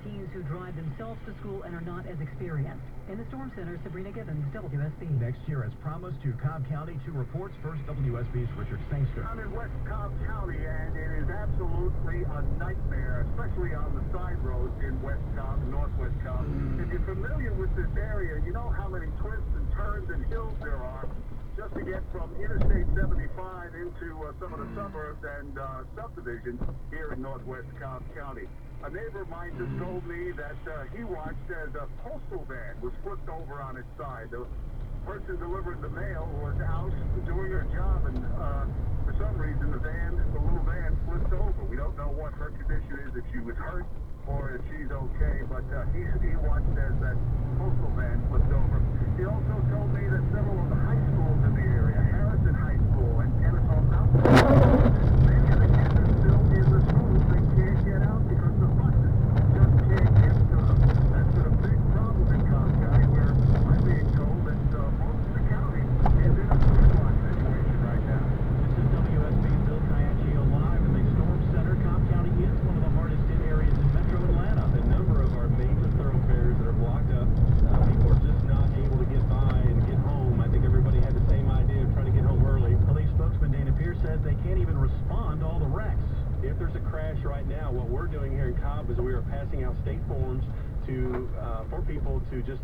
teens who drive themselves to school and are not as experienced. In the Storm Center, Sabrina Gibbons, WSB. Next year, as promised, to Cobb County, 2 reports. First, WSB's Richard Sangster. I'm in West Cobb County, and it is absolutely a nightmare, especially on the side roads in West Cobb, Northwest Cobb. If you're familiar with this area, you know how many twists and turns and hills there are just to get from Interstate 75 into some of the suburbs and subdivisions here in Northwest Cobb County. A neighbor of mine just told me that he watched as a postal van was flipped over on its side. The person delivering the mail was out doing her job, and for some reason the little van flipped over. We don't know what her condition is, if she was hurt or if she's okay, but he watched as that postal van flipped over. He also told me that several of the high schools in the area, Harrison High School and Kennesaw Mountain, many of the kids are still in the schools. They can't get out because the buses just can't get to them. That's been a big problem in Cobb County, where I'm being told that most of the county is in a gridlock situation right now. This is WSB's Bill Cayaccio live in the Storm Center. Cobb County is one of the hardest hit areas in metro Atlanta. A number of our major thoroughfares that are blocked up. People are just not able to get by and get home. I think everybody had the same idea of trying to get home early. Police spokesman Dana Pierce says they can't even respond to all the wrecks. If there's a crash right now, what we're doing here in Cobb is we are passing out state forms for people to just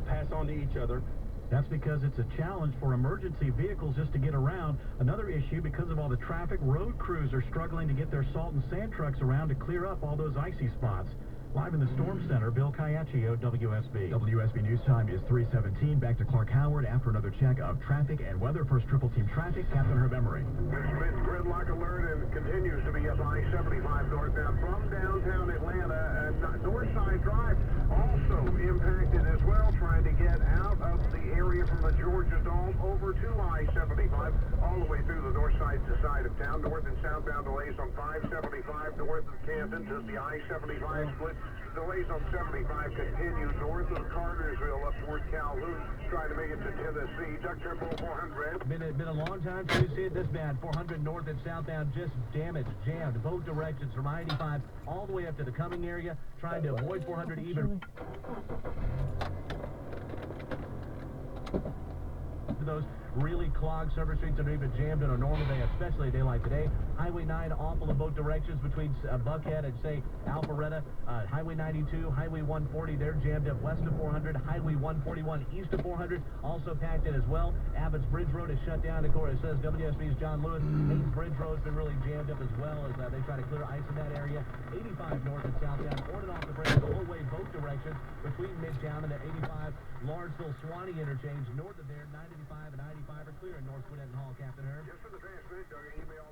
pass on to each other. That's because it's a challenge for emergency vehicles just to get around. Another issue, because of all the traffic, road crews are struggling to get their salt and sand trucks around to clear up all those icy spots. Live in the Storm Center, Bill Cayaccio, WSB. WSB News Time is 3:17. Back to Clark Howard after another check of traffic and weather. First Triple Team Traffic, Captain Herb Emery. Gridlock alert and continues to be up I-75 northbound from downtown Atlanta, and Northside Drive also impacted as well, trying to get out of the area from the Georgia Dome over to I-75 all the way through the north side of town. North and southbound delays on 575 north of Canton to the I-75 split. Delays on 75 continue north of Cartersville up toward Calhoun, trying to make it to Tennessee. Duck Temple 400. Been a long time since we've seen this bad. 400 north and southbound just damaged, jammed, both directions from I-85 all the way up to the Cumming area, trying to avoid 400 even. Those really clogged surface streets that are even jammed on a normal day, especially a day like today. Highway 9 awful in both directions between Buckhead and, say, Alpharetta. Highway 92, Highway 140, they're jammed up west of 400. Highway 141 east of 400, also packed in as well. Abbott's Bridge Road is shut down. Of course, it says WSB's John Lewis. Hayes Bridge Road's been really jammed up as well as they try to clear ice in that area. 85 north and southbound, on and off the bridge the whole way both directions between Midtown and the 85 Lawrenceville-Swanee interchange. North of there, 985 and 95 are clear in North Gwinnett and Hall, Captain Herb. Just for the fast minute, email